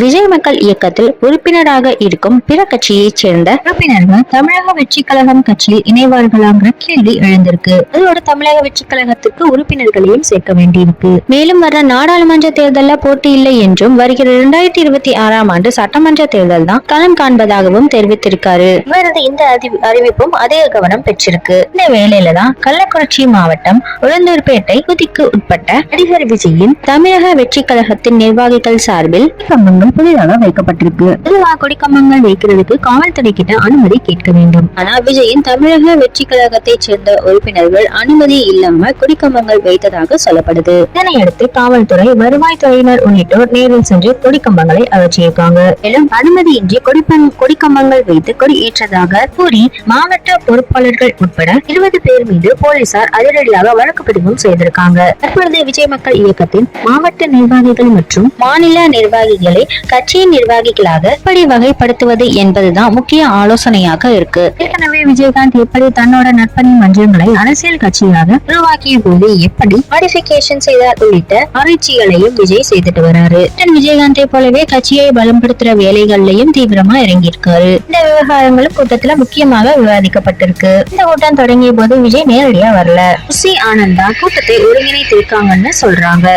விஜய் மக்கள் இயக்கத்தில் உறுப்பினராக இருக்கும் பிற கட்சியைச் சேர்ந்த உறுப்பினர்கள் தமிழக வெற்றி கழகம் கட்சியில் இணைவார்களாங்கிற கேள்வி எழுந்திருக்கு. அதோட தமிழக வெற்றி கழகத்துக்கு உறுப்பினர்களையும் சேர்க்க வேண்டியிருக்கு. மேலும் வர நாடாளுமன்ற தேர்தலில் போட்டி இல்லை என்றும் வருகிற 2026ஆம் ஆண்டு சட்டமன்ற தேர்தல் தான் களம் காண்பதாகவும் தெரிவித்திருக்காரு. இவரது இந்த அறிவிப்பும் அதிக கவனம் பெற்றிருக்கு. இந்த வேளையில தான் கள்ளக்குறிச்சி மாவட்டம் உளுந்தூர்பேட்டை தொகுதிக்கு உட்பட்ட நடிகர் விஜயின் தமிழக வெற்றி கழகத்தின் நிர்வாகிகள் சார்பில் கம்பங்கள் புதிதாக வைக்கப்பட்டிருக்கு. கொடிக்கம்பங்கள் வைக்கிறதுக்கு காவல்துறை கிட்ட அனுமதி கேட்க வேண்டும். ஆனா விஜயின் தமிழக வெற்றி கழகத்தை சேர்ந்த உறுப்பினர்கள் அனுமதி இல்லாம கொடிக்கம்பங்கள் வைத்ததாக சொல்லப்படுது. இதனையடுத்து காவல்துறை, வருவாய்த்துறையினர் உள்ளிட்டோர் நேரில் சென்று கொடிக்கம்பங்களை அகற்றியிருக்காங்க. மேலும் அனுமதியின்றி கொடிக்கம்பங்கள் வைத்து கொடி ஏற்றதாக கூறி மாவட்ட பொறுப்பாளர்கள் உட்பட 20 பேர் மீது போலீசார் அதிரடியாக வழக்கு பதிவும் செய்திருக்காங்க. தற்பொழுது விஜய் மக்கள் இயக்கத்தின் மாவட்ட நிர்வாகிகள் மற்றும் மாநில நிர்வாகிகளை கட்சியின் நிர்வாகிகளாக எப்படி வகைப்படுத்துவது என்பதுதான் முக்கிய ஆலோசனையாக இருக்கு. ஏற்கனவே விஜயகாந்த் எப்படி தன்னோட நற்பணி மன்றங்களை அரசியல் கட்சியாக உருவாக்கிய போது எப்படி மாடிபிகேஷன் செய்தார் உள்ளிட்ட ஆராய்ச்சிகளையும் விஜய் செய்துட்டு வராரு. விஜயகாந்தை போலவே கட்சியை பலப்படுத்துற வேலைகள்லயும் தீவிரமா இறங்கியிருக்காரு. இந்த விவகாரங்களும் கூட்டத்துல முக்கியமாக விவாதிக்கப்பட்டிருக்கு. இந்த கூட்டம் தொடங்கிய போது விஜய் நேரடியா வரல. ஆனந்தா கூட்டத்தை ஒருங்கிணைத்திருக்காங்கன்னு சொல்றாங்க.